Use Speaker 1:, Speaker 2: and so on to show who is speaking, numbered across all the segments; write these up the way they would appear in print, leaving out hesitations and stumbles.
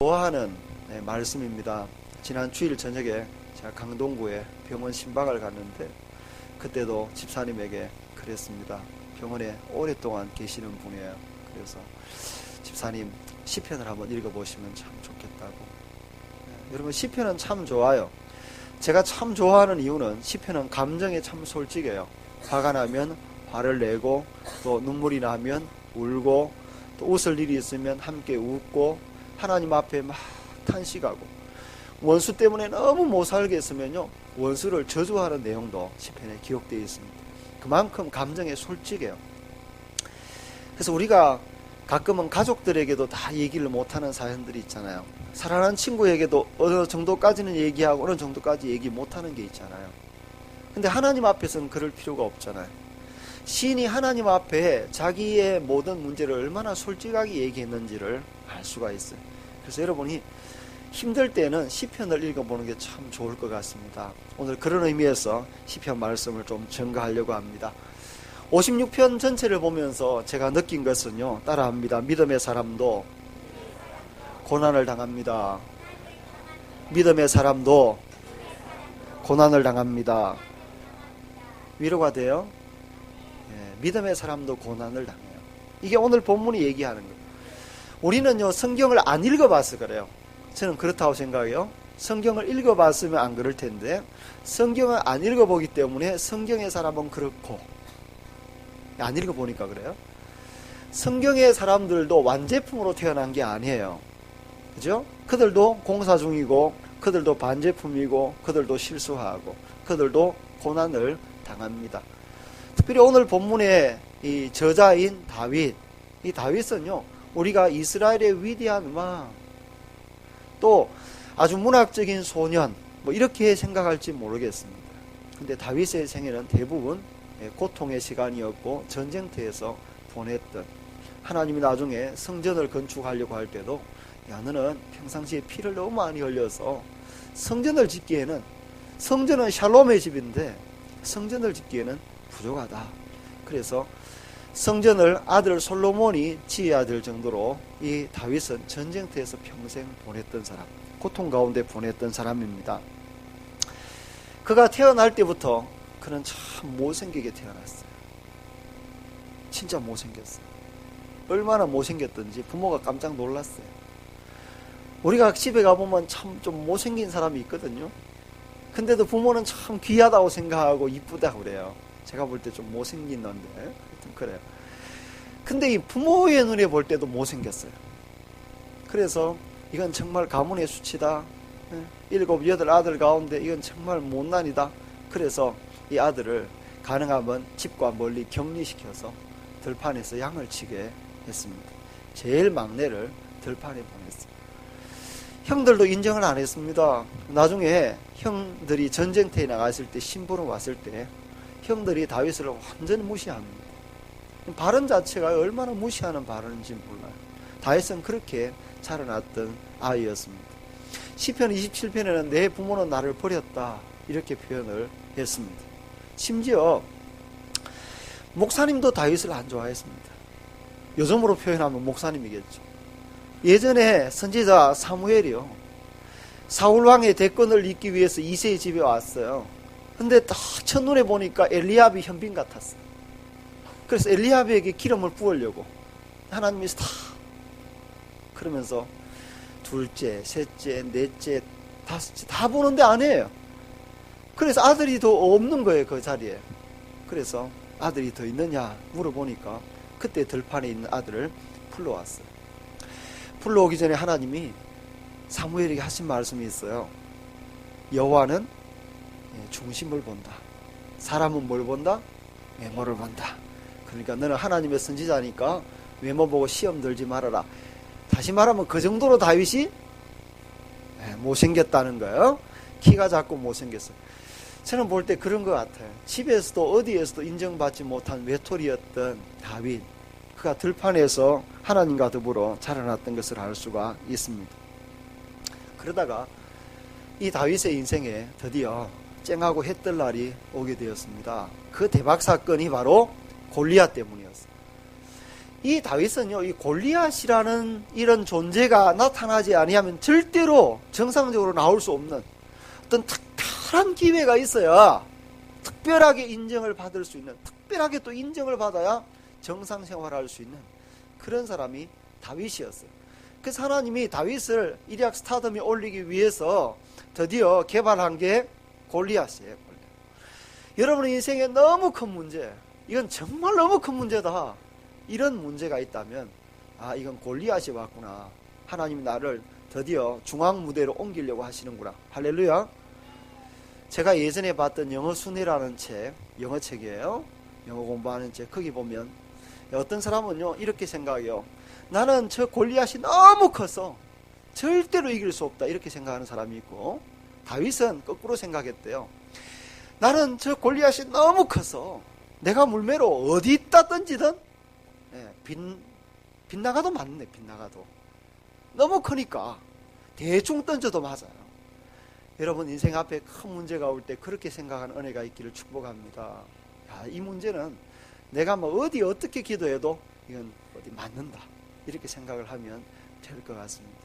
Speaker 1: 좋아하는 말씀입니다. 지난 주일 저녁에 제가 강동구에 병원 신방을 갔는데 그때도 집사님에게 그랬습니다. 병원에 오랫동안 계시는 분이에요. 그래서 집사님 시편을 한번 읽어보시면 참 좋겠다고. 여러분 시편은 참 좋아요. 제가 참 좋아하는 이유는 시편은 감정에 참 솔직해요. 화가 나면 화를 내고 또 눈물이 나면 울고 또 웃을 일이 있으면 함께 웃고 하나님 앞에 막 탄식하고 원수 때문에 너무 못 살겠으면요 원수를 저주하는 내용도 시편에 기록되어 있습니다. 그만큼 감정에 솔직해요. 그래서 우리가 가끔은 가족들에게도 다 얘기를 못하는 사연들이 있잖아요. 사랑하는 친구에게도 어느 정도까지는 얘기하고 어느 정도까지 얘기 못하는 게 있잖아요. 근데 하나님 앞에서는 그럴 필요가 없잖아요. 시인이 하나님 앞에 자기의 모든 문제를 얼마나 솔직하게 얘기했는지를 알 수가 있어요. 그래서 여러분이 힘들 때는 시편을 읽어보는 게 참 좋을 것 같습니다. 오늘 그런 의미에서 시편 말씀을 좀 전가하려고 합니다. 56편 전체를 보면서 제가 느낀 것은요, 따라합니다. 믿음의 사람도 고난을 당합니다. 믿음의 사람도 고난을 당합니다. 위로가 돼요? 믿음의 사람도 고난을 당해요. 이게 오늘 본문이 얘기하는 거예요. 우리는요 성경을 안 읽어봐서 그래요. 저는 그렇다고 생각해요. 성경을 읽어봤으면 안 그럴 텐데 성경을 안 읽어보기 때문에 성경의 사람은 그렇고 안 읽어보니까 그래요. 성경의 사람들도 완제품으로 태어난 게 아니에요. 그죠? 그들도 공사 중이고 그들도 반제품이고 그들도 실수하고 그들도 고난을 당합니다. 특별히 오늘 본문의 이 저자인 다윗, 이 다윗은요 우리가 이스라엘의 위대한 왕, 또 아주 문학적인 소년 뭐 이렇게 생각할지 모르겠습니다. 근데 다윗의 생애는 대부분 고통의 시간이었고 전쟁터에서 보냈던, 하나님이 나중에 성전을 건축하려고 할 때도 야 너는 평상시에 피를 너무 많이 흘려서 성전을 짓기에는, 성전은 샬롬의 집인데 성전을 짓기에는 부족하다. 그래서 성전을 아들 솔로몬이 지어야 될 정도로 이 다윗은 전쟁터에서 평생 보냈던 사람, 고통 가운데 보냈던 사람입니다. 그가 태어날 때부터 그는 참 못생기게 태어났어요. 진짜 못생겼어요. 얼마나 못생겼던지 부모가 깜짝 놀랐어요. 우리가 집에 가보면 참 좀 못생긴 사람이 있거든요. 근데도 부모는 참 귀하다고 생각하고 이쁘다고 그래요. 제가 볼 때 좀 못생긴 놈데 하여튼 그래요. 근데 이 부모의 눈에 볼 때도 못생겼어요. 그래서 이건 정말 가문의 수치다. 7, 8 아들 가운데 이건 정말 못난이다. 그래서 이 아들을 가능하면 집과 멀리 격리시켜서 들판에서 양을 치게 했습니다. 제일 막내를 들판에 보냈어요. 형들도 인정을 안 했습니다. 나중에 형들이 전쟁터에 나갔을 때 심부름 왔을 때 형들이 다윗을 완전히 무시합니다. 발언 자체가 얼마나 무시하는 발언인지 몰라요. 다윗은 그렇게 자라났던 아이였습니다. 시편 27편에는 내 부모는 나를 버렸다 이렇게 표현을 했습니다. 심지어 목사님도 다윗을 안 좋아했습니다. 요즘으로 표현하면 목사님이겠죠. 예전에 선지자 사무엘이요, 사울왕의 대권을 잇기 위해서 이새의 집에 왔어요. 근데 딱 첫눈에 보니까 엘리압이 현빈 같았어요. 그래서 엘리압에게 기름을 부으려고 하나님이 다 그러면서 둘째, 셋째, 넷째, 다섯째 다 보는데 안 해요. 그래서 아들이 더 없는 거예요, 그 자리에. 그래서 아들이 더 있느냐 물어보니까 그때 들판에 있는 아들을 불러왔어요. 불러오기 전에 하나님이 사무엘에게 하신 말씀이 있어요. 여호와는 중심을 본다. 사람은 뭘 본다? 외모를 본다. 그러니까 너는 하나님의 선지자니까 외모 보고 시험 들지 말아라. 다시 말하면 그 정도로 다윗이 못생겼다는 거예요. 키가 작고 못생겼어요. 저는 볼 때 그런 것 같아요. 집에서도 어디에서도 인정받지 못한 외톨이였던 다윗, 그가 들판에서 하나님과 더불어 자라났던 것을 알 수가 있습니다. 그러다가 이 다윗의 인생에 드디어 쨍하고 해 뜰 날이 오게 되었습니다. 그 대박 사건이 바로 골리앗 때문이었어요. 이 다윗은요, 이 골리앗이라는 이런 존재가 나타나지 아니하면 절대로 정상적으로 나올 수 없는 어떤 특별한 기회가 있어야 특별하게 인정을 받을 수 있는, 특별하게 또 인정을 받아야 정상 생활할 수 있는 그런 사람이 다윗이었어요. 그래서 하나님이 다윗을 일약 스타덤에 올리기 위해서 드디어 개발한 게 골리앗이에요. 여러분의 인생에 너무 큰 문제, 이건 정말 너무 큰 문제다, 이런 문제가 있다면 아, 이건 골리앗이 왔구나, 하나님이 나를 드디어 중앙무대로 옮기려고 하시는구나. 할렐루야. 제가 예전에 봤던 영어 순회라는 책, 영어책이에요. 영어 공부하는 책. 거기 보면 어떤 사람은요 이렇게 생각해요. 나는 저 골리앗이 너무 커서 절대로 이길 수 없다, 이렇게 생각하는 사람이 있고, 다윗은 거꾸로 생각했대요. 나는 저 골리앗이 너무 커서 내가 물매로 어디다 던지든 빗나가도 맞네. 빗나가도 너무 크니까 대충 던져도 맞아요. 여러분 인생 앞에 큰 문제가 올 때 그렇게 생각하는 은혜가 있기를 축복합니다. 야, 이 문제는 내가 뭐 어디 어떻게 기도해도 이건 어디 맞는다, 이렇게 생각을 하면 될 것 같습니다.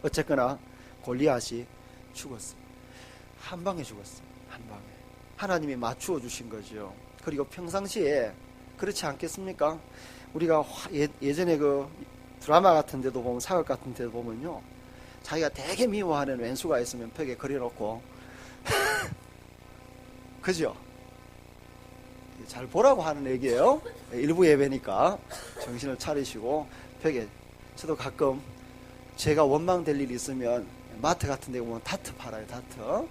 Speaker 1: 어쨌거나 골리앗이 죽었어요. 한 방에 죽었어요. 한 방에. 하나님이 맞추어 주신 거죠. 그리고 평상시에 그렇지 않겠습니까? 우리가 예전에 그 드라마 같은 데도 보면, 사극 같은 데도 보면요, 자기가 되게 미워하는 왼수가 있으면 벽에 그려놓고 그죠? 잘 보라고 하는 얘기예요. 일부 예배니까 정신을 차리시고 벽에. 저도 가끔 제가 원망될 일이 있으면 마트 같은 데 보면 다트 팔아요. 다트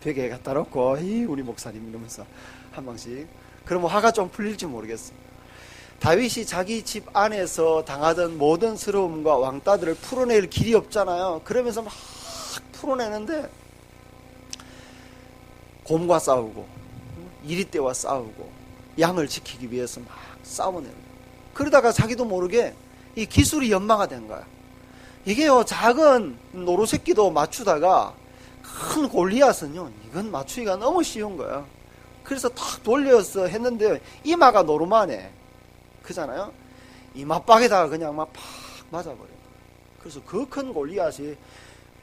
Speaker 1: 벽에 갖다 놓고 우리 목사님 이러면서 한 방씩. 그러면 화가 좀 풀릴지 모르겠어요. 다윗이 자기 집 안에서 당하던 모든 서러움과 왕따들을 풀어낼 길이 없잖아요. 그러면서 막 풀어내는데 곰과 싸우고 이리떼와 싸우고 양을 지키기 위해서 막 싸워내는 거예요. 그러다가 자기도 모르게 이 기술이 연마가 된 거야. 이게요, 작은 노루새끼도 맞추다가 큰 골리앗은요, 이건 맞추기가 너무 쉬운 거야. 그래서 탁 돌려서 했는데 이마가 노루만해. 그잖아요. 이마박에다가 그냥 막 팍 맞아버려요. 그래서 그 큰 골리앗이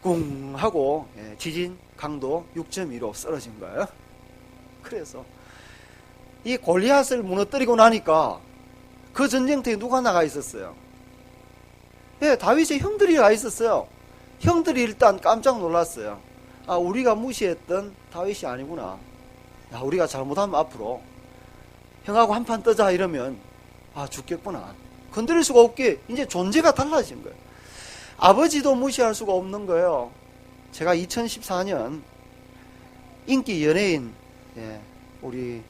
Speaker 1: 꿍 하고 지진 강도 6.2로 쓰러진 거예요. 그래서 이 골리앗을 무너뜨리고 나니까 그 전쟁터에 누가 나가 있었어요? 다윗의 형들이 가 있었어요. 형들이 일단 깜짝 놀랐어요. 아, 우리가 무시했던 다윗이 아니구나. 야, 우리가 잘못하면 앞으로 형하고 한판 뜨자 이러면 아, 죽겠구나. 건드릴 수가 없게 이제 존재가 달라진 거예요. 아버지도 무시할 수가 없는 거예요. 제가 2014년 인기 연예인, 우리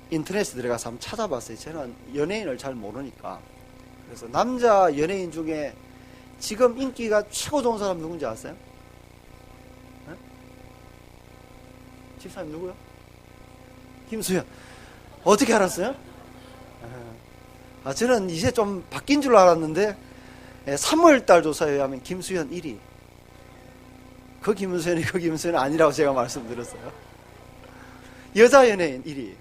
Speaker 1: 인터넷에 들어가서 한번 찾아봤어요. 저는 연예인을 잘 모르니까. 그래서 남자 연예인 중에 지금 인기가 최고 좋은 사람 누군지 아세요? 네? 집사님 누구요? 김수현. 어떻게 알았어요? 저는 이제 좀 바뀐 줄 알았는데 3월달 조사에 의하면 김수현 1위. 그 김수현이 그 김수현이 아니라고 제가 말씀드렸어요. 여자 연예인 1위.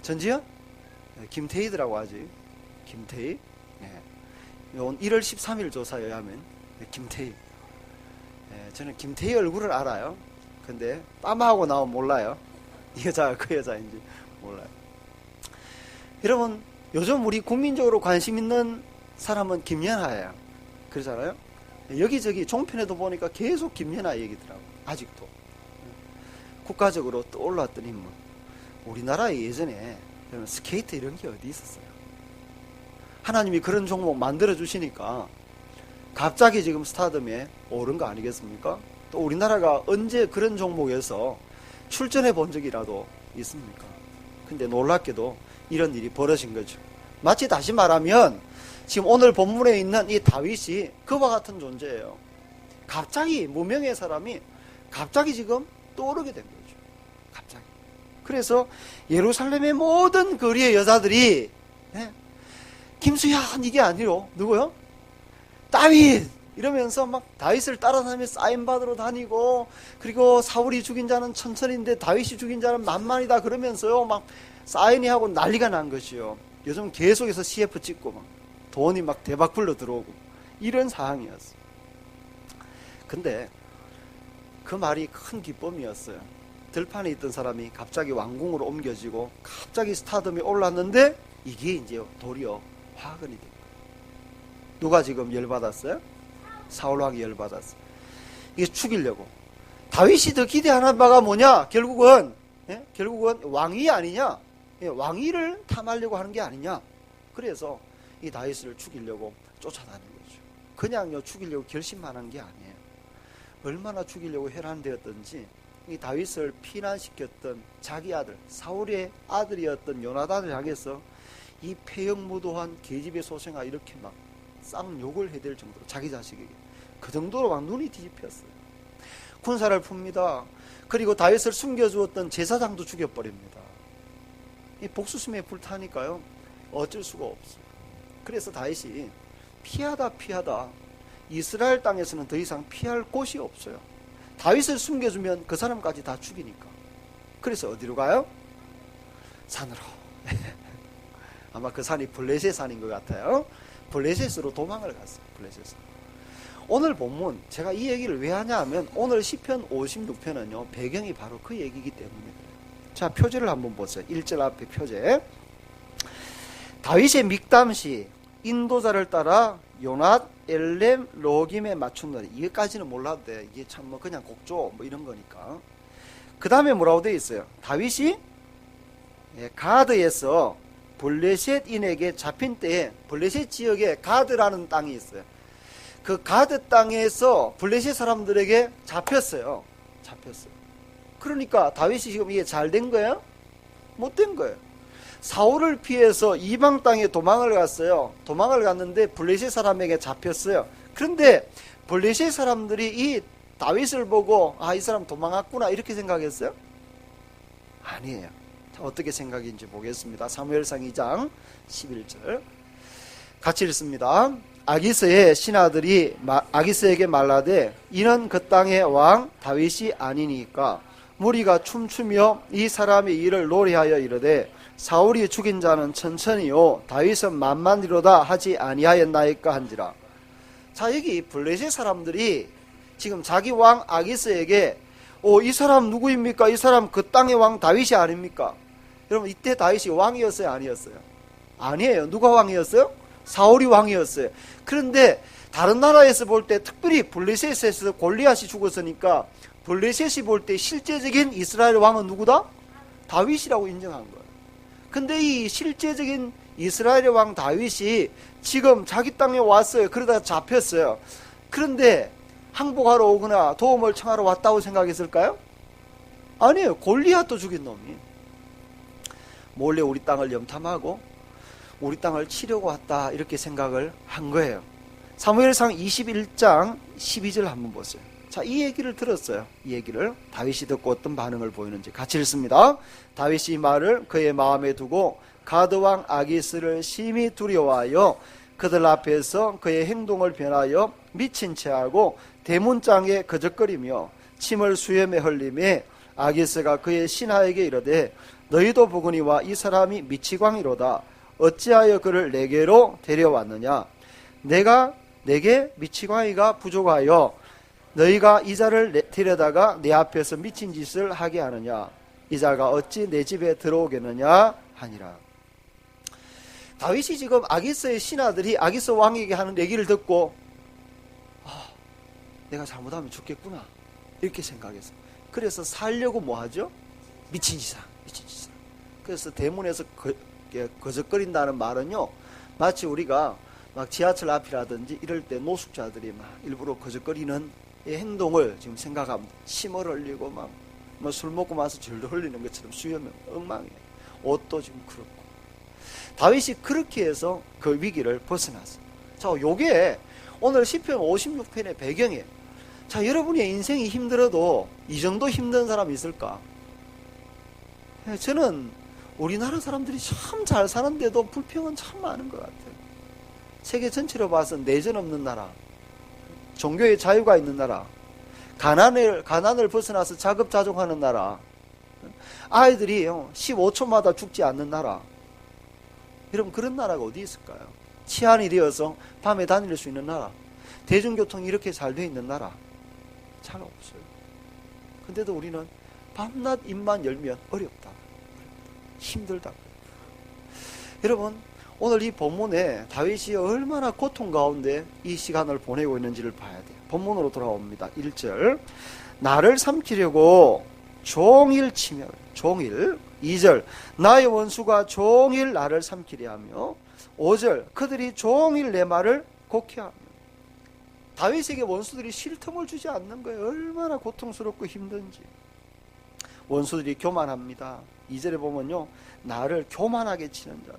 Speaker 1: 전지현? 김태희더라고 하지. 김태희. 온 1월 13일 조사에 의하면 김태희. 저는 김태희 얼굴을 알아요. 근데 땀하고 나오면 몰라요. 이 여자가 그 여자인지 몰라요. 여러분, 요즘 우리 국민적으로 관심 있는 사람은 김연아예요. 그러잖아요. 여기저기 종편에도 보니까 계속 김연아 얘기더라고요. 아직도. 국가적으로 떠올랐던 인물. 우리나라에 예전에 스케이트 이런 게 어디 있었어요? 하나님이 그런 종목 만들어 주시니까 갑자기 지금 스타덤에 오른 거 아니겠습니까? 또 우리나라가 언제 그런 종목에서 출전해 본 적이라도 있습니까? 근데 놀랍게도 이런 일이 벌어진 거죠. 마치 다시 말하면 지금 오늘 본문에 있는 이 다윗이 그와 같은 존재예요. 갑자기 무명의 사람이 갑자기 지금 떠오르게 된 거죠. 갑자기. 그래서 예루살렘의 모든 거리의 여자들이 김수현 이게 아니로 누구요? 다윗 이러면서 막 다윗을 따라다니며 사인 받으러 다니고, 그리고 사울이 죽인 자는 천천인데 다윗이 죽인 자는 만만이다 그러면서요 막 사인이 하고 난리가 난 것이요. 요즘 계속해서 CF 찍고 막 돈이 막 대박 불러 들어오고 이런 상황이었어. 근데 그 말이 큰 기쁨이었어요. 들판에 있던 사람이 갑자기 왕궁으로 옮겨지고 갑자기 스타덤이 올랐는데 이게 이제 도리어 화근이 된 거예요. 누가 지금 열받았어요? 사울 왕이 열받았어요. 이게 죽이려고. 다윗이 더 기대하는 바가 뭐냐? 결국은 왕위 아니냐? 왕위를 탐하려고 하는 게 아니냐? 그래서 이 다윗을 죽이려고 쫓아다니는 거죠. 그냥요 죽이려고 결심만 한 게 아니에요. 얼마나 죽이려고 혈안되었던지 이 다윗을 피난시켰던 자기 아들 사울의 아들이었던 요나단을 향해서 이 폐역무도한 계집의 소생아 이렇게 막 쌍욕을 해댈 정도로 자기 자식에게 그 정도로 막 눈이 뒤집혔어요. 군사를 풉니다. 그리고 다윗을 숨겨주었던 제사장도 죽여버립니다. 이 복수심에 불타니까요 어쩔 수가 없어요. 그래서 다윗이 피하다 이스라엘 땅에서는 더 이상 피할 곳이 없어요. 다윗을 숨겨주면 그 사람까지 다 죽이니까. 그래서 어디로 가요? 산으로. 아마 그 산이 블레셋 산인 것 같아요. 블레셋으로 도망을 갔어요. 블레셋으로. 오늘 본문 제가 이 얘기를 왜 하냐 하면 오늘 시편 56편은요 배경이 바로 그 얘기이기 때문에 그래요. 자, 표제를 한번 보세요. 1절 앞에 표제. 다윗의 믹담시 인도자를 따라 요낫 엘렘 로김에 맞춘다니. 이게까지는 몰라도 돼. 이게 참 뭐 그냥 곡조 뭐 이런 거니까. 그 다음에 뭐라고 되어 있어요? 다윗이 가드에서 블레셋인에게 잡힌 때에 블레셋 지역에 가드라는 땅이 있어요. 그 가드 땅에서 블레셋 사람들에게 잡혔어요. 그러니까 다윗이 지금 이게 잘 된 거예요? 못 된 거예요. 사울을 피해서 이방 땅에 도망을 갔어요. 도망을 갔는데 블레셋 사람에게 잡혔어요. 그런데 블레셋 사람들이 이 다윗을 보고 아, 이 사람 도망갔구나 이렇게 생각했어요? 아니에요. 자, 어떻게 생각인지 보겠습니다. 사무엘상 2장 11절 같이 읽습니다. 아기스의 신하들이 아기스에게 말라되 이는 그 땅의 왕 다윗이 아니니까 무리가 춤추며 이 사람의 일을 노래하여 이르되 사울이 죽인 자는 천천히요 다윗은 만만이로다 하지 아니하였나이까 한지라. 자, 여기 블레셋 사람들이 지금 자기 왕 아기스에게 이 사람 누구입니까? 이 사람 그 땅의 왕 다윗이 아닙니까? 여러분 이때 다윗이 왕이었어요? 아니었어요? 아니에요. 누가 왕이었어요? 사울이 왕이었어요. 그런데 다른 나라에서 볼 때 특별히 블레셋에서 골리앗이 죽었으니까 블레셋이 볼 때 실제적인 이스라엘 왕은 누구다? 다윗이라고 인정한 거예요. 근데 이 실제적인 이스라엘의 왕 다윗이 지금 자기 땅에 왔어요. 그러다가 잡혔어요. 그런데 항복하러 오거나 도움을 청하러 왔다고 생각했을까요? 아니에요. 골리앗도 죽인 놈이 몰래 우리 땅을 염탐하고 우리 땅을 치려고 왔다 이렇게 생각을 한 거예요. 사무엘상 21장 12절 한번 보세요. 자, 이 얘기를 들었어요. 이 얘기를 다윗이 듣고 어떤 반응을 보이는지 같이 읽습니다. 다윗이 이 말을 그의 마음에 두고 가드왕 아기스를 심히 두려워하여 그들 앞에서 그의 행동을 변하여 미친 채하고 대문장에 거적거리며 침을 수염에 흘리며 아기스가 그의 신하에게 이르되 너희도 보거니와 이 사람이 미치광이로다. 어찌하여 그를 내게로 데려왔느냐? 내게 미치광이가 부족하여 너희가 이 자를 데려다가 내 앞에서 미친 짓을 하게 하느냐? 이 자가 어찌 내 집에 들어오겠느냐? 하니라. 다윗이 지금 아기스의 신하들이 아기스 왕에게 하는 얘기를 듣고 내가 잘못하면 죽겠구나 이렇게 생각했어. 그래서 살려고 뭐 하죠? 미친 짓을. 그래서 대문에서 거적거린다는 말은요, 마치 우리가 막 지하철 앞이라든지 이럴 때 노숙자들이 막 일부러 거적거리는 이 행동을 지금 생각하면 침을 흘리고 막 술 먹고 나서 절도 흘리는 것처럼 수염이 엉망이에요. 옷도 지금 그렇고. 다윗이 그렇게 해서 그 위기를 벗어났어요. 자, 요게 오늘 시편 56편의 배경이에요. 자, 여러분의 인생이 힘들어도 이 정도 힘든 사람이 있을까? 저는 우리나라 사람들이 참 잘 사는데도 불평은 참 많은 것 같아요. 세계 전체로 봐서 내전 없는 나라, 종교의 자유가 있는 나라, 가난을 벗어나서 자급자족하는 나라, 아이들이 15초마다 죽지 않는 나라. 여러분, 그런 나라가 어디 있을까요? 치안이 되어서 밤에 다닐 수 있는 나라, 대중교통이 이렇게 잘 돼 있는 나라 잘 없어요. 근데도 우리는 밤낮 입만 열면 어렵다, 힘들다. 여러분, 오늘 이 본문에 다윗이 얼마나 고통 가운데 이 시간을 보내고 있는지를 봐야 돼요. 본문으로 돌아옵니다. 1절, 나를 삼키려고 종일 치며, 종일. 2절, 나의 원수가 종일 나를 삼키려 하며. 5절, 그들이 종일 내 말을 곡해하며. 다윗에게 원수들이 쉴 틈을 주지 않는 거예요. 얼마나 고통스럽고 힘든지. 원수들이 교만합니다. 2절에 보면요, 나를 교만하게 치는 자들.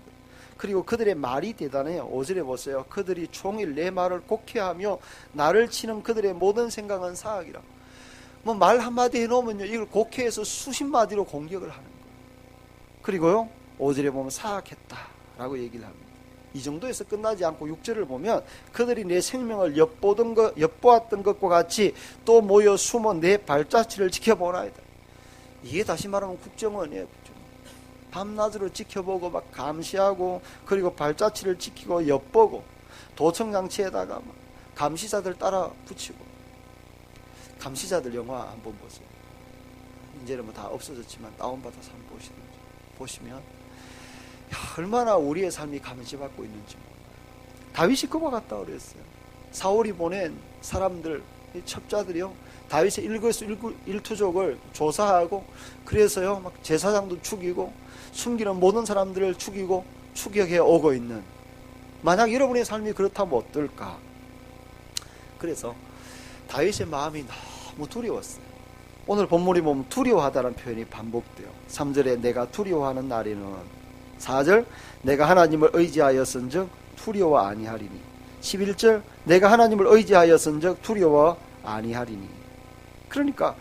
Speaker 1: 그리고 그들의 말이 대단해요. 5절에 보세요. 그들이 종일 내 말을 곡해하며 나를 치는 그들의 모든 생각은 사악이라. 뭐 말 한마디 해놓으면요, 이걸 곡해해서 수십 마디로 공격을 하는 거예요. 그리고요, 5절에 보면 사악했다라고 얘기를 합니다. 이 정도에서 끝나지 않고 6절을 보면 그들이 내 생명을 엿보았던 것과 같이 또 모여 숨어 내 발자취를 지켜보나이다. 이게 다시 말하면 국정원이에요. 국정원. 밤낮으로 지켜보고 막 감시하고, 그리고 발자취를 지키고 엿보고, 도청장치에다가 막 감시자들 따라 붙이고. 감시자들 영화 한번 보세요. 이제는 뭐 다 없어졌지만 다운받아서 한번 보시면 얼마나 우리의 삶이 감시받고 있는지 몰라요. 다윗이 그와 같다 그랬어요. 사울이 보낸 사람들, 첩자들이요, 다윗의 일거수일투족을 조사하고, 그래서요 막 제사장도 죽이고 숨기는 모든 사람들을 죽이고 추격해 오고 있는, 만약 여러분의 삶이 그렇다면 어떨까? 그래서 다윗의 마음이 너무 두려웠어요. 오늘 본문이 보면 두려워하다는 표현이 반복돼요. 3절에 내가 두려워하는 날에는, 4절 내가 하나님을 의지하였은즉 두려워 아니하리니, 11절 내가 하나님을 의지하였은즉 두려워 아니하리니. 그러니까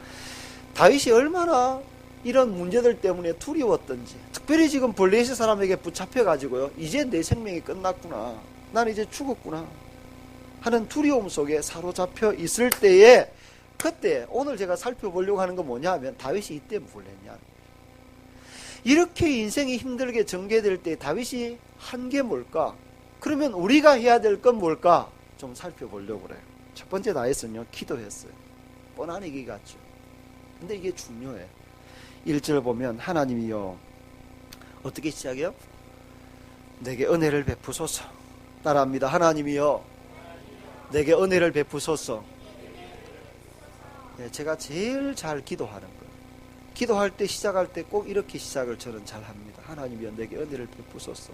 Speaker 1: 다윗이 얼마나 이런 문제들 때문에 두려웠던지, 특별히 지금 블레셋 사람에게 붙잡혀가지고요, 이제 내 생명이 끝났구나, 난 이제 죽었구나 하는 두려움 속에 사로잡혀 있을 때에, 그때 오늘 제가 살펴보려고 하는 건 뭐냐 하면, 다윗이 이때 뭘 했냐, 이렇게 인생이 힘들게 전개될 때 다윗이 한 게 뭘까? 그러면 우리가 해야 될 건 뭘까? 좀 살펴보려고 그래요. 첫 번째 다윗은요, 기도했어요. 뻔한 얘기 같죠. 근데 이게 중요해. 1절 보면 하나님이여, 어떻게 시작해요? 내게 은혜를 베푸소서. 따라합니다. 하나님이여, 내게 은혜를 베푸소서. 네, 제가 제일 잘 기도하는 거예요. 기도할 때, 시작할 때 꼭 이렇게 시작을 저는 잘 합니다. 하나님이여, 내게 은혜를 베푸소서.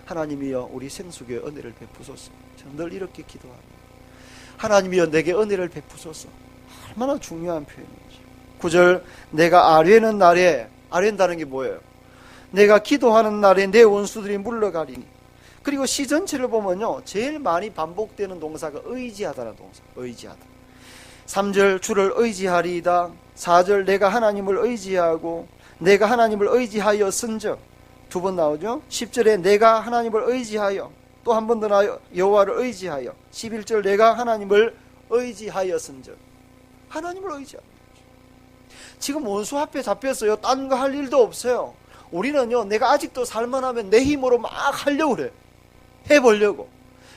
Speaker 1: 하나님이여, 우리 생수교에 은혜를 베푸소서. 저는 늘 이렇게 기도합니다. 하나님이여, 내게 은혜를 베푸소서. 얼마나 중요한 표현인지. 9절 내가 아뢰는 날에, 아뢰는다는 게 뭐예요? 내가 기도하는 날에 내 원수들이 물러가리니. 그리고 시 전체를 보면요, 제일 많이 반복되는 동사가 의지하다라는 동사. 의지하다. 3절 주를 의지하리이다. 4절 내가 하나님을 의지하고, 내가 하나님을 의지하였은즉, 두 번 나오죠. 10절에 내가 하나님을 의지하여, 또 한 번 더 나와요. 여호와를 의지하여. 11절 내가 하나님을 의지하였은즉. 하나님을 의지하는 거죠. 지금 원수 앞에 잡혔어요. 딴 거 할 일도 없어요. 우리는요, 내가 아직도 살만하면 내 힘으로 막 하려고 그래. 해보려고.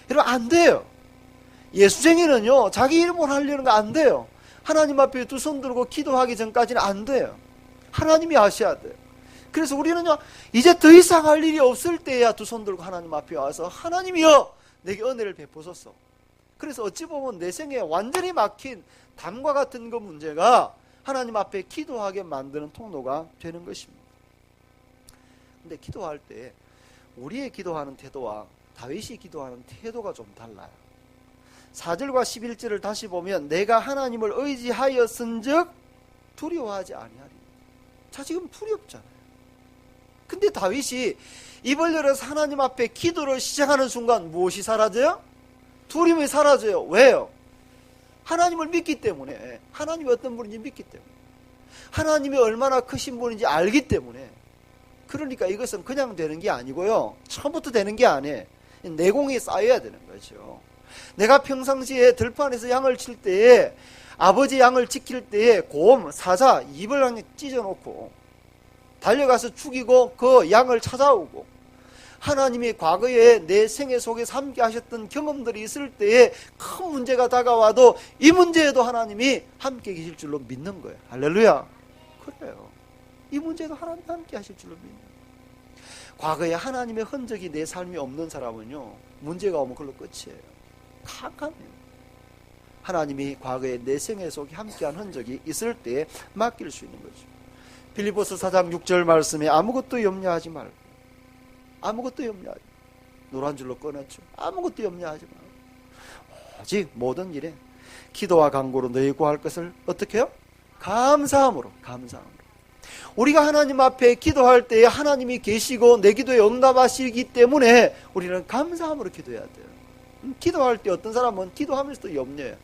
Speaker 1: 여러분, 안 돼요. 예수쟁이는요, 자기 이름으로 하려는 거 안 돼요. 하나님 앞에 두 손 들고 기도하기 전까지는 안 돼요. 하나님이 하셔야 돼요. 그래서 우리는요, 이제 더 이상 할 일이 없을 때야 두 손 들고 하나님 앞에 와서 하나님이여, 내게 은혜를 베푸소서. 그래서 어찌 보면 내 생에 완전히 막힌 담과 같은 그 문제가 하나님 앞에 기도하게 만드는 통로가 되는 것입니다. 근데 기도할 때 우리의 기도하는 태도와 다윗이 기도하는 태도가 좀 달라요. 4절과 11절을 다시 보면 내가 하나님을 의지하였은즉 두려워하지 아니하리. 자, 지금 두렵잖아요. 근데 다윗이 입을 열어서 하나님 앞에 기도를 시작하는 순간 무엇이 사라져요? 두려움이 사라져요. 왜요? 하나님을 믿기 때문에. 하나님이 어떤 분인지 믿기 때문에. 하나님이 얼마나 크신 분인지 알기 때문에. 그러니까 이것은 그냥 되는 게 아니고요, 처음부터 되는 게 아니에요. 내공이 쌓여야 되는 거죠. 내가 평상시에 들판에서 양을 칠 때에, 아버지 양을 지킬 때에 곰, 사자, 입을 찢어놓고 달려가서 죽이고 그 양을 찾아오고, 하나님이 과거에 내 생애 속에서 함께 하셨던 경험들이 있을 때에 큰 문제가 다가와도 이 문제에도 하나님이 함께 계실 줄로 믿는 거예요. 할렐루야. 그래요. 이 문제도 하나님 함께 하실 줄로 믿는 거예요. 과거에 하나님의 흔적이 내 삶에 없는 사람은요, 문제가 오면 그걸로 끝이에요. 캄캄해요. 하나님이 과거에 내 생애 속에 함께한 흔적이 있을 때에 맡길 수 있는 거죠. 빌립보서 4장 6절 말씀에 아무것도 염려하지 말고, 아무것도 염려하지 말고, 노란 줄로 꺼냈죠. 아무것도 염려하지 말고 오직 모든 일에 기도와 간구로 너희 구할 것을 어떻게 해요? 감사함으로. 우리가 하나님 앞에 기도할 때에 하나님이 계시고 내 기도에 응답하시기 때문에 우리는 감사함으로 기도해야 돼요. 기도할 때 어떤 사람은 기도하면서도 염려해요.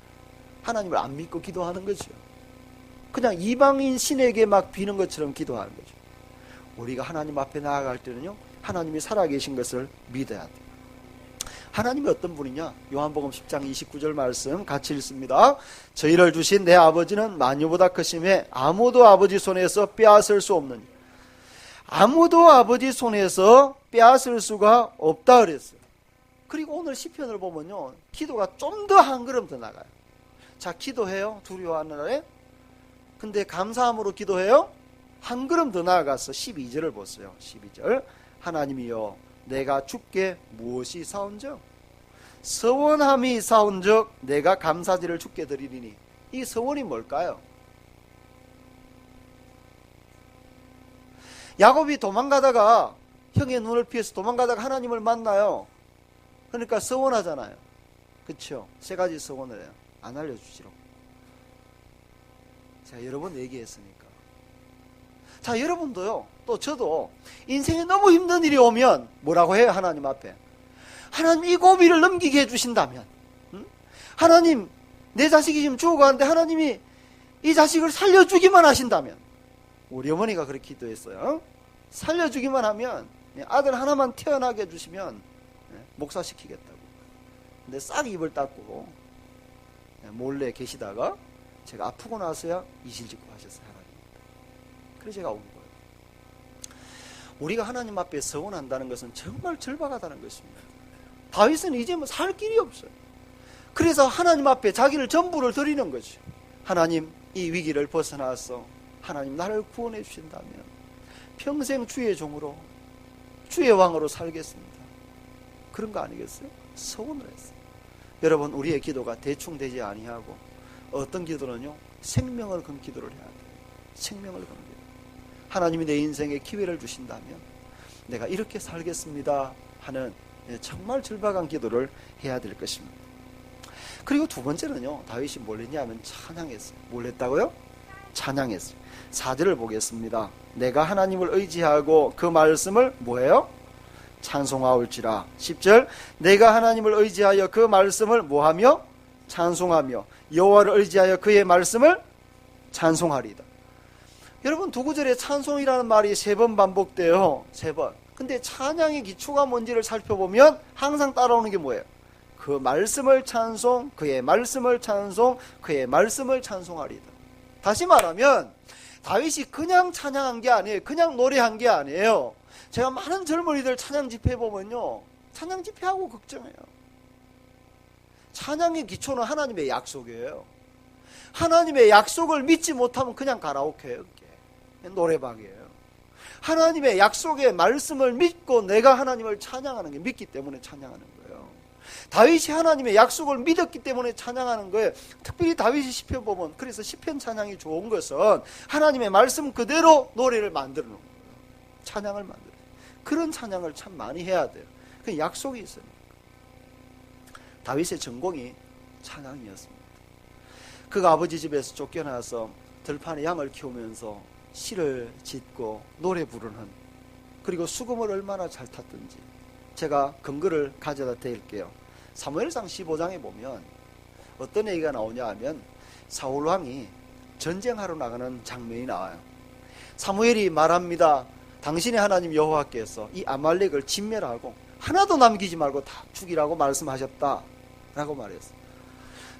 Speaker 1: 하나님을 안 믿고 기도하는 거죠. 그냥 이방인 신에게 막 비는 것처럼 기도하는 거죠. 우리가 하나님 앞에 나아갈 때는요, 하나님이 살아계신 것을 믿어야 돼요. 하나님이 어떤 분이냐? 요한복음 10장 29절 말씀 같이 읽습니다. 저희를 주신 내 아버지는 만유보다 크심에 아무도 아버지 손에서 빼앗을 수 없느니, 아무도 아버지 손에서 빼앗을 수가 없다 그랬어요. 그리고 오늘 시편을 보면요, 기도가 좀 더 한 걸음 더 나가요. 자, 기도해요. 두려워하는 날에. 근데 감사함으로 기도해요. 한 걸음 더 나아가서 12절을 보세요. 12절. 하나님이여, 내가 주께 무엇이 사온즉 서원함이 사온즉 내가 감사제를 주께 드리리니. 이 서원이 뭘까요? 야곱이 도망가다가, 형의 눈을 피해서 도망가다가 하나님을 만나요. 그러니까 서원하잖아요. 그렇죠? 세 가지 서원을 해요. 안 알려주시라고. 제가 여러 번 얘기했으니까. 자, 여러분도요, 또 저도 인생에 너무 힘든 일이 오면 뭐라고 해요? 하나님 앞에. 하나님, 이 고비를 넘기게 해주신다면, 하나님, 내 자식이 지금 죽어가는데 하나님이 이 자식을 살려주기만 하신다면. 우리 어머니가 그렇게 기도했어요. 살려주기만 하면, 아들 하나만 태어나게 해주시면 목사시키겠다고. 근데 싹 입을 닫고 몰래 계시다가 제가 아프고 나서야 이실직고 하셨어요. 하나님. 그래서 제가 온 거예요. 우리가 하나님 앞에 서원한다는 것은 정말 절박하다는 것입니다. 다윗은 이제 뭐 살 길이 없어요. 그래서 하나님 앞에 자기를 전부를 드리는 거죠. 하나님, 이 위기를 벗어나서 하나님 나를 구원해 주신다면 평생 주의 종으로, 주의 왕으로 살겠습니다. 그런 거 아니겠어요? 서원을 했어요. 여러분, 우리의 기도가 대충 되지 아니하고, 어떤 기도는요, 생명을 건 기도를 해야 돼요. 생명을 건 기도. 하나님이 내 인생에 기회를 주신다면 내가 이렇게 살겠습니다 하는 정말 절박한 기도를 해야 될 것입니다. 그리고 두 번째는요, 다윗이 뭘 했냐면 찬양했어요. 뭘 했다고요? 찬양했어요. 4절을 보겠습니다. 내가 하나님을 의지하고 그 말씀을 뭐해요? 찬송하올지라. 10절, 내가 하나님을 의지하여 그 말씀을 뭐하며? 찬송하며 여호와를 의지하여 그의 말씀을 찬송하리이다. 여러분, 두 구절에 찬송이라는 말이 3번 반복돼요. 3번. 근데 찬양의 기초가 뭔지를 살펴보면 항상 따라오는 게 뭐예요? 그 말씀을 찬송, 그의 말씀을 찬송, 그의 말씀을 찬송하리이다. 다시 말하면 다윗이 그냥 찬양한 게 아니에요. 그냥 노래한 게 아니에요. 제가 많은 젊은이들 찬양 집회 보면요, 찬양 집회하고 걱정해요. 찬양의 기초는 하나님의 약속이에요. 하나님의 약속을 믿지 못하면 그냥 가라오케예요. 노래방이에요. 하나님의 약속의 말씀을 믿고 내가 하나님을 찬양하는 게 믿기 때문에 찬양하는 거예요. 다윗이 하나님의 약속을 믿었기 때문에 찬양하는 거예요. 특별히 다윗이 시편 보면, 그래서 시편 찬양이 좋은 것은 하나님의 말씀 그대로 노래를 만들어 놓은 거예요. 찬양을 만들어요. 그런 찬양을 참 많이 해야 돼요. 그 약속이 있어요. 다윗의 전공이 찬양이었습니다. 그가 아버지 집에서 쫓겨나서 들판에 양을 키우면서 시를 짓고 노래 부르는, 그리고 수금을 얼마나 잘 탔든지 제가 근거를 가져다 드릴게요. 사무엘상 15장에 보면 어떤 얘기가 나오냐 하면 사울왕이 전쟁하러 나가는 장면이 나와요. 사무엘이 말합니다. 당신의 하나님 여호와께서 이 아말렉을 진멸하고 하나도 남기지 말고 다 죽이라고 말씀하셨다 라고 말했어요.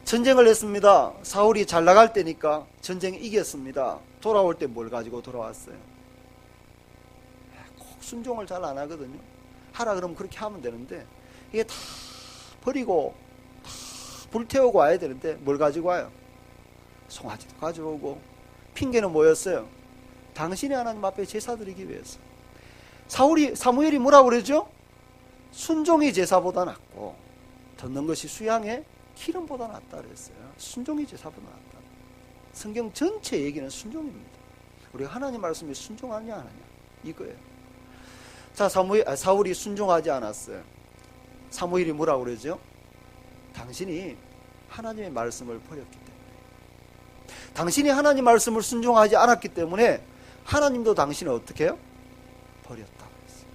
Speaker 1: 전쟁을 했습니다. 사울이 잘 나갈 때니까 전쟁에 이겼습니다. 돌아올 때 뭘 가지고 돌아왔어요? 순종을 잘 안 하거든요. 하라 그러면 그렇게 하면 되는데 이게 다 버리고 다 불태우고 와야 되는데 뭘 가지고 와요? 송아지도 가져오고. 핑계는 뭐였어요? 당신이 하나님 앞에 제사 드리기 위해서. 사무엘이 뭐라고 그러죠? 순종이 제사보다 낫고 듣는 것이 수양의 기름보다 낫다 그랬어요. 순종이 제사보다 낫다. 성경 전체 얘기는 순종입니다. 우리가 하나님 말씀에 순종하냐 안 하냐 이거예요. 자, 사울이 순종하지 않았어요. 사무엘이 뭐라고 그러죠? 당신이 하나님의 말씀을 버렸기 때문에, 당신이 하나님 말씀을 순종하지 않았기 때문에 하나님도 당신을 어떻게 해요? 버렸다고 했어요.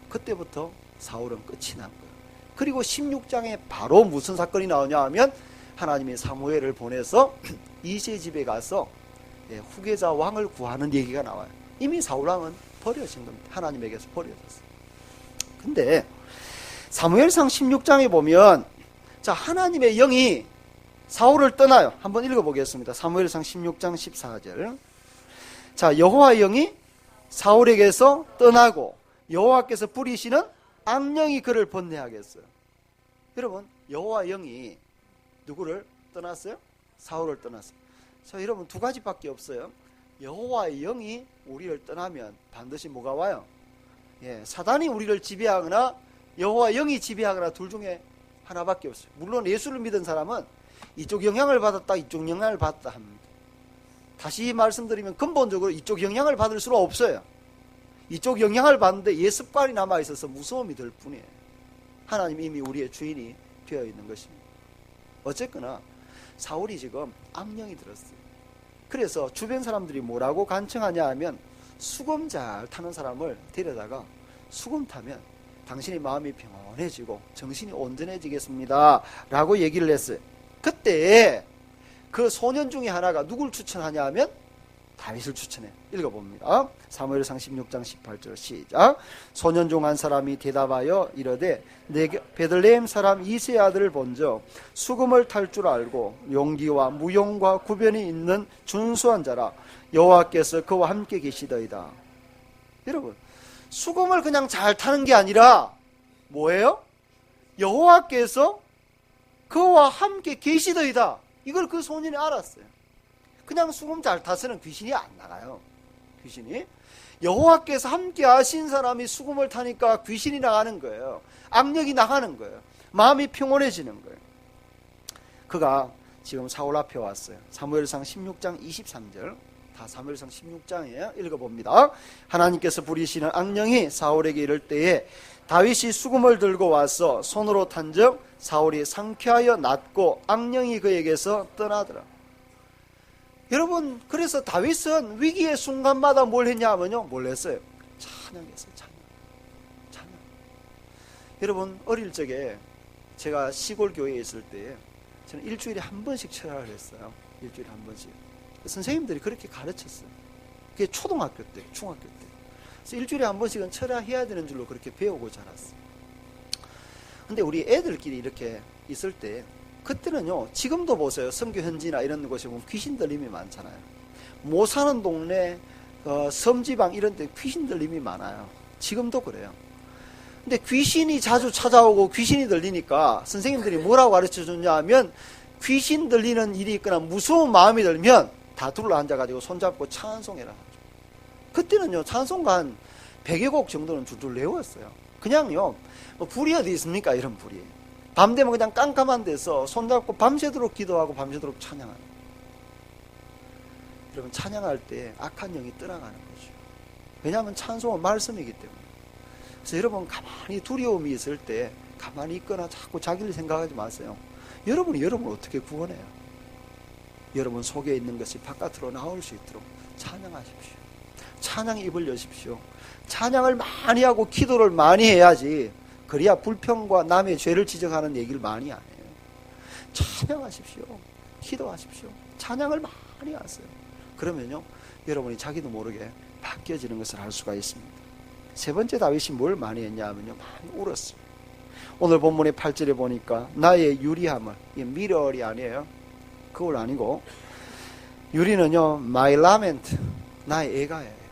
Speaker 1: 그때부터 사울은 끝이 난 거예요. 그리고 16장에 바로 무슨 사건이 나오냐 하면 하나님이 사무엘을 보내서 이새 집에 가서 후계자 왕을 구하는 얘기가 나와요. 이미 사울왕은 버려진 겁니다. 하나님에게서 버려졌어요. 근데 사무엘상 16장에 보면 자, 하나님의 영이 사울을 떠나요. 한번 읽어보겠습니다. 사무엘상 16장 14절. 자, 여호와의 영이 사울에게서 떠나고 여호와께서 부리시는 악령이 그를 번뇌하게 했어요. 여러분, 여호와의 영이 누구를 떠났어요? 사울을 떠났어요. 자, 여러분, 두 가지밖에 없어요. 여호와의 영이 우리를 떠나면 반드시 뭐가 와요? 사단이 우리를 지배하거나 여호와의 영이 지배하거나 둘 중에 하나밖에 없어요. 물론 예수를 믿은 사람은 이쪽 영향을 받았다, 이쪽 영향을 받았다 합니다. 다시 말씀드리면 근본적으로 이쪽 영향을 받을 수는 없어요. 이쪽 영향을 받는데 예습관이 남아있어서 무서움이 들 뿐이에요. 하나님 이미 우리의 주인이 되어 있는 것입니다. 어쨌거나 사울이 지금 악령이 들었어요. 그래서 주변 사람들이 뭐라고 간청하냐 하면 수금 잘 타는 사람을 데려다가 수금 타면 당신의 마음이 평온해지고 정신이 온전해지겠습니다 라고 얘기를 했어요. 그때 그 소년 중에 하나가 누굴 추천하냐 하면 다윗을 추천해. 읽어봅니다. 사무엘상 16장 18절 시작. 소년 중 한 사람이 대답하여 이르되 베들레헴 사람 이새의 아들을 본즉 수금을 탈 줄 알고 용기와 무용과 구변이 있는 준수한 자라. 여호와께서 그와 함께 계시더이다. 여러분, 수금을 그냥 잘 타는 게 아니라 뭐예요? 여호와께서 그와 함께 계시더이다. 이걸 그 소년이 알았어요. 그냥 수금 잘 타서는 귀신이 안 나가요. 귀신이. 여호와께서 함께 하신 사람이 수금을 타니까 귀신이 나가는 거예요. 악력이 나가는 거예요. 마음이 평온해지는 거예요. 그가 지금 사울 앞에 왔어요. 사무엘상 16장 23절. 다 사무엘상 16장이에요. 읽어봅니다. 하나님께서 부리시는 악령이 사울에게 이를 때에 다윗이 수금을 들고 와서 손으로 탄즉 사울이 상쾌하여 낫고 악령이 그에게서 떠나더라. 여러분, 그래서 다윗은 위기의 순간마다 뭘 했냐 하면요, 뭘 했어요? 찬양했어요. 찬양. 여러분, 어릴 적에 제가 시골 교회에 있을 때 저는 일주일에 한 번씩 철야를 했어요. 일주일에 한 번씩. 선생님들이 그렇게 가르쳤어요. 그게 초등학교 때, 중학교 때. 그래서 일주일에 한 번씩은 철야해야 되는 줄로 그렇게 배우고 자랐어요. 근데 우리 애들끼리 이렇게 있을 때 그때는요, 지금도 보세요. 선교 현지나 이런 곳에 보면 귀신 들림이 많잖아요. 못 사는 동네, 섬지방 이런 데 귀신 들림이 많아요. 지금도 그래요. 근데 귀신이 자주 찾아오고 귀신이 들리니까 선생님들이 뭐라고 가르쳐 줬냐 하면 귀신 들리는 일이 있거나 무서운 마음이 들면 다 둘러 앉아가지고 손잡고 찬송해라. 그때는요, 찬송가 한 100여 곡 정도는 줄줄 외웠어요. 그냥요, 뭐 불이 어디 있습니까? 이런 불이. 밤 되면 그냥 깜깜한 데서 손잡고 밤새도록 기도하고 밤새도록 찬양하는 거예요. 여러분, 찬양할 때 악한 영이 떠나가는 거죠. 왜냐하면 찬송은 말씀이기 때문에. 그래서 여러분, 가만히 두려움이 있을 때 가만히 있거나 자꾸 자기를 생각하지 마세요. 여러분이 여러분을 어떻게 구원해요? 여러분 속에 있는 것이 바깥으로 나올 수 있도록 찬양하십시오. 찬양 입을 여십시오. 찬양을 많이 하고 기도를 많이 해야지, 그래야 불평과 남의 죄를 지적하는 얘기를 많이 안 해요. 찬양하십시오. 기도하십시오. 찬양을 많이 하세요. 그러면요, 여러분이 자기도 모르게 바뀌어지는 것을 알 수가 있습니다. 세 번째 다윗이 뭘 많이 했냐 하면요, 많이 울었어요. 오늘 본문의 8절에 보니까 나의 유리함을, 이게 미러리 아니에요. 그걸 아니고, 유리는요, my lament, 나의 애가예요.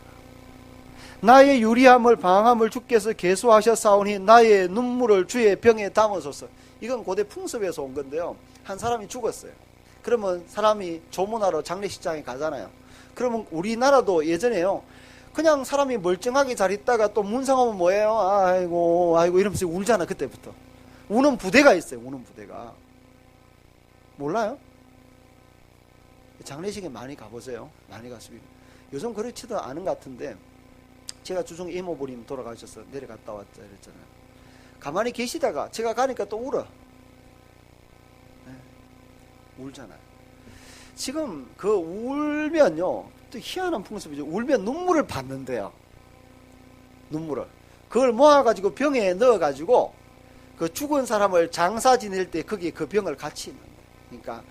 Speaker 1: 나의 유리함을 방함을 주께서 계수하셨사오니 나의 눈물을 주의 병에 담으소서. 이건 고대 풍습에서 온 건데요. 한 사람이 죽었어요. 그러면 사람이 조문하러 장례식장에 가잖아요. 그러면 우리나라도 예전에요, 그냥 사람이 멀쩡하게 잘 있다가 또 문상하면 뭐예요? 아이고 아이고 이러면서 울잖아. 그때부터 우는 부대가 있어요. 우는 부대가. 몰라요? 장례식에 많이 가보세요. 많이 갔습니다. 요즘 그렇지도 않은 것 같은데, 제가 주중 이모부님 돌아가셔서 내려갔다 왔자 이랬잖아요. 가만히 계시다가 제가 가니까 또 울어. 네, 울잖아요. 지금 그 울면요, 또 희한한 풍습이죠. 울면 눈물을 받는데요. 눈물을. 그걸 모아가지고 병에 넣어가지고 그 죽은 사람을 장사 지낼 때 거기 그 병을 같이 넣는다. 그러니까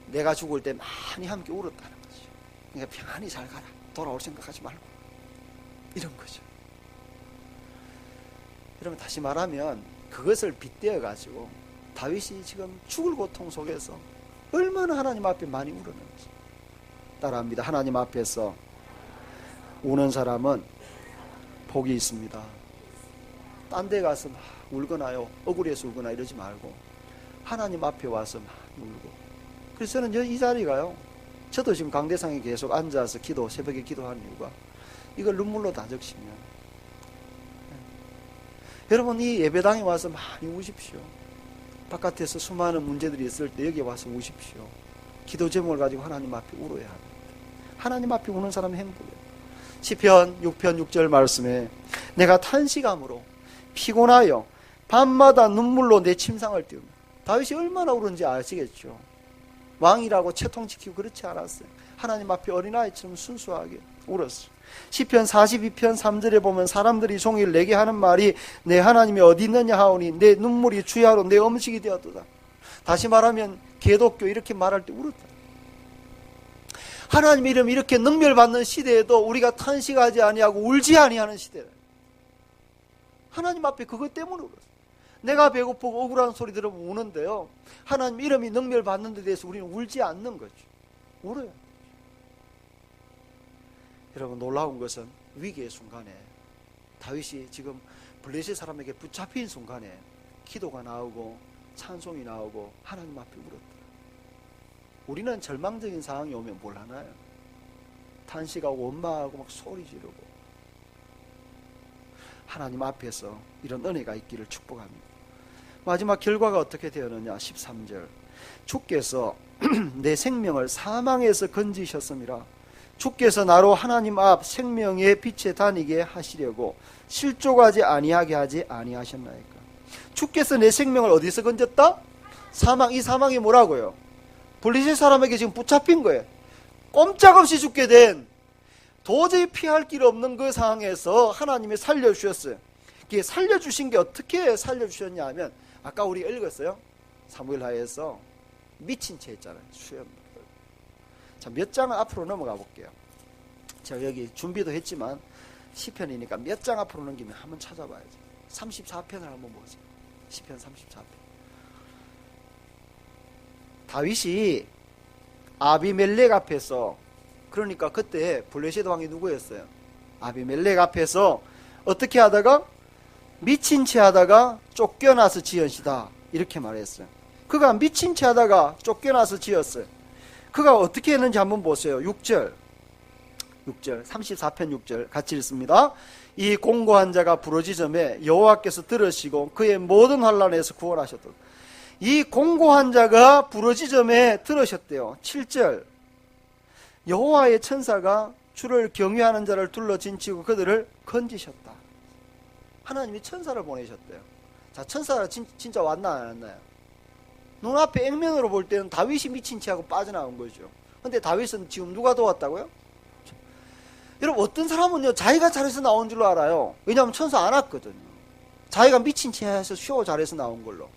Speaker 1: 내가 죽을 때 많이 함께 울었다는 거죠. 그러니까 평안히 잘 가라. 돌아올 생각하지 말고. 이런 거죠. 그러면 다시 말하면 그것을 빗대어 가지고 다윗이 지금 죽을 고통 속에서 얼마나 하나님 앞에 많이 울었는지. 따라합니다. 하나님 앞에서 우는 사람은 복이 있습니다. 딴 데 가서 막 울거나요, 억울해서 울거나 이러지 말고 하나님 앞에 와서 많이 울고. 그래서 저는 이 자리가요, 저도 지금 강대상에 계속 앉아서 새벽에 기도하는 이유가 이걸 눈물로 다 적시면, 여러분 이 예배당에 와서 많이 우십시오. 바깥에서 수많은 문제들이 있을 때 여기 와서 우십시오. 기도 제목을 가지고 하나님 앞에 울어야 합니다. 하나님 앞에 우는 사람은 행복해요. 시편 6편 6절 말씀에 내가 탄식함으로 피곤하여 밤마다 눈물로 내 침상을 띄우며. 다윗이 얼마나 울은지 아시겠죠. 왕이라고 채통지키고 그렇지 않았어요. 하나님 앞에 어린아이처럼 순수하게 울었어요. 시편 42편 3절에 보면 사람들이 종일 내게 하는 말이 내 하나님이 어디 있느냐 하오니 내 눈물이 주야로 내 음식이 되었도다. 다시 말하면 개독교 이렇게 말할 때 울었다. 하나님 이름 이렇게 능멸받는 시대에도 우리가 탄식하지 아니하고 울지 아니하는 시대다. 하나님 앞에 그것 때문에 울었어요. 내가 배고프고 억울한 소리 들으면 우는데요, 하나님 이름이 능멸받는 데 대해서 우리는 울지 않는 거죠. 울어요. 여러분 놀라운 것은 위기의 순간에 다윗이 지금 블레셋 사람에게 붙잡힌 순간에 기도가 나오고 찬송이 나오고 하나님 앞에 울었다. 우리는 절망적인 상황이 오면 뭘 하나요? 탄식하고 원망하고 막 소리 지르고. 하나님 앞에서 이런 은혜가 있기를 축복합니다. 마지막 결과가 어떻게 되었느냐. 13절 주께서 내 생명을 사망에서 건지셨음이라. 주께서 나로 하나님 앞 생명의 빛에 다니게 하시려고 실족하지 아니하게 하지 아니하셨나이까. 주께서 내 생명을 어디서 건졌다? 사망. 이 사망이 뭐라고요? 블레셋 사람에게 지금 붙잡힌 거예요. 꼼짝없이 죽게 된, 도저히 피할 길 없는 그 상황에서 하나님이 살려주셨어요. 이게 살려주신 게 어떻게 살려주셨냐 하면, 아까 우리 읽었어요. 사무엘하에서 미친 채 했잖아요. 수염. 자, 몇 장을 앞으로 넘어가 볼게요. 제가 여기 준비도 했지만 시편이니까 몇 장 앞으로 넘기면 한번 찾아봐야죠. 34편을 한번 보세요. 시편 34편. 다윗이 아비멜렉 앞에서, 그러니까 그때 블레셋 왕이 누구였어요? 아비멜렉 앞에서 어떻게 하다가 미친 채 하다가 쫓겨나서 지었시다 이렇게 말했어요. 그가 미친 채 하다가 쫓겨나서 지었어요. 그가 어떻게 했는지 한번 보세요. 6절 34편 6절 같이 읽습니다. 이 공고한 자가 부르짖음에 여호와께서 들으시고 그의 모든 환난에서 구원하셨다. 이 공고한 자가 부르짖음에 들으셨대요. 7절 여호와의 천사가 주를 경외하는 자를 둘러 진치고 그들을 건지셨다. 하나님이 천사를 보내셨대요. 자, 천사가 진짜 왔나 안 왔나요? 눈앞에 액면으로 볼 때는 다윗이 미친 채하고 빠져나온 거죠. 근데 다윗은 지금 누가 도왔다고요? 여러분 어떤 사람은요 자기가 잘해서 나온 줄로 알아요. 왜냐하면 천사 안 왔거든요. 자기가 미친 채 해서 쇼 잘해서 나온 걸로.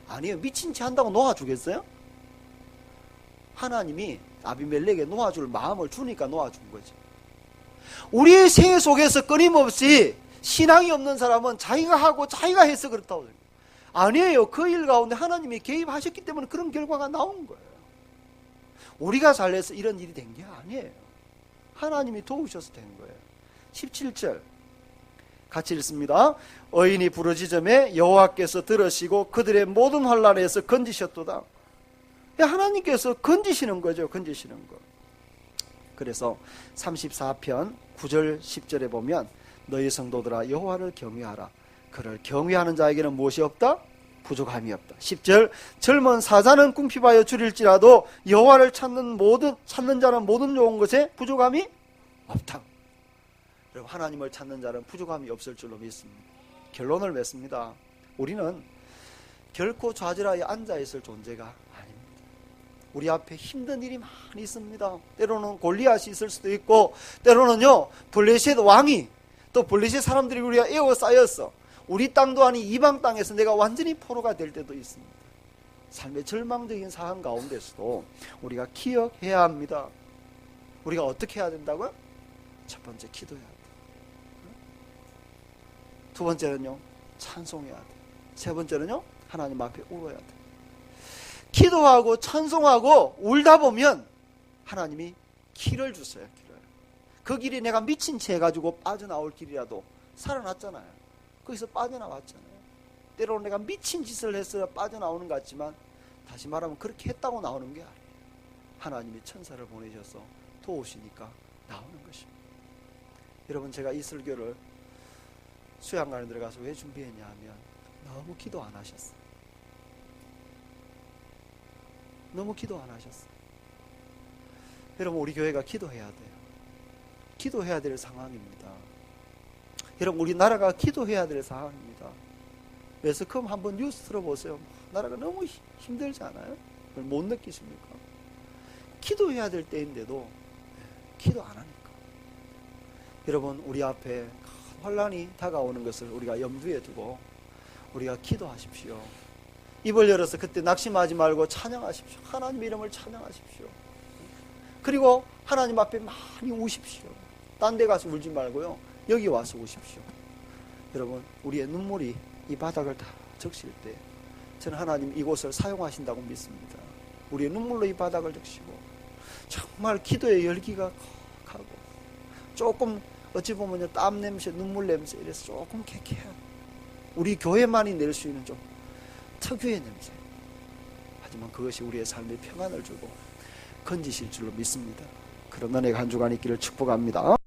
Speaker 1: 아니에요. 미친 채 한다고 놓아주겠어요? 하나님이 아비멜렉에 놓아줄 마음을 주니까 놓아준 거죠. 우리의 생애 속에서 끊임없이 신앙이 없는 사람은 자기가 하고 자기가 해서 그렇다고 생각해요. 아니에요. 그 일 가운데 하나님이 개입하셨기 때문에 그런 결과가 나온 거예요. 우리가 잘해서 이런 일이 된 게 아니에요. 하나님이 도우셔서 된 거예요. 17절 같이 읽습니다. 의인이 부르짖음에 여호와께서 들으시고 그들의 모든 환난에서 건지셨도다. 하나님께서 건지시는 거죠. 건지시는 거. 그래서 34편 9절 10절에 보면 너희 성도들아 여호와를 경외하라. 그를 경외하는 자에게는 무엇이 없다? 부족함이 없다. 10절 젊은 사자는 꿈피바여 줄일지라도 여호와를 찾는 자는 모든 좋은 것에 부족함이 없다. 여러분, 하나님을 찾는 자는 부족함이 없을 줄로 믿습니다. 결론을 맺습니다. 우리는 결코 좌절하여 앉아있을 존재가 아닙니다. 우리 앞에 힘든 일이 많이 있습니다. 때로는 골리앗이 있을 수도 있고, 때로는요 블레셋 왕이, 또 블레셋 사람들이 우리가 에워싸였어. 우리 땅도 아닌 이방 땅에서 내가 완전히 포로가 될 때도 있습니다. 삶의 절망적인 상황 가운데서도 우리가 기억해야 합니다. 우리가 어떻게 해야 된다고요? 첫 번째, 기도해야 돼. 두 번째는요, 찬송해야 돼. 세 번째는요, 하나님 앞에 울어야 돼. 기도하고 찬송하고 울다 보면 하나님이 길을 주세요. 길을. 그 길이 내가 미친 채 해가지고 빠져나올 길이라도 살아났잖아요. 거기서 빠져나왔잖아요. 때로는 내가 미친 짓을 해서 빠져나오는 것 같지만, 다시 말하면 그렇게 했다고 나오는 게 아니에요. 하나님이 천사를 보내셔서 도우시니까 나오는 것입니다. 여러분, 제가 이 설교를 수양관에 들어가서 왜 준비했냐 하면 너무 기도 안 하셨어요. 너무 기도 안 하셨어요. 여러분, 우리 교회가 기도해야 돼요. 기도해야 될 상황입니다. 여러분, 우리나라가 기도해야 될 상황입니다. 매스컴 한번 뉴스 들어보세요. 나라가 너무 힘들지 않아요? 그걸 못 느끼십니까? 기도해야 될 때인데도 기도 안 하니까. 여러분, 우리 앞에 환란이 다가오는 것을 우리가 염두에 두고 우리가 기도하십시오. 입을 열어서 그때 낙심하지 말고 찬양하십시오. 하나님 이름을 찬양하십시오. 그리고 하나님 앞에 많이 우십시오. 딴 데 가서 울지 말고요, 여기 와서 우십시오. 여러분, 우리의 눈물이 이 바닥을 다 적실 때 저는 하나님 이곳을 사용하신다고 믿습니다. 우리의 눈물로 이 바닥을 적시고 정말 기도의 열기가 가고, 조금 어찌 보면 땀 냄새, 눈물 냄새 이래서 조금 개개한, 우리 교회만이 낼 수 있는 좀 특유의 냄새. 하지만 그것이 우리의 삶에 평안을 주고 건지실 줄로 믿습니다. 그런 은혜가 한 주간 있기를 축복합니다.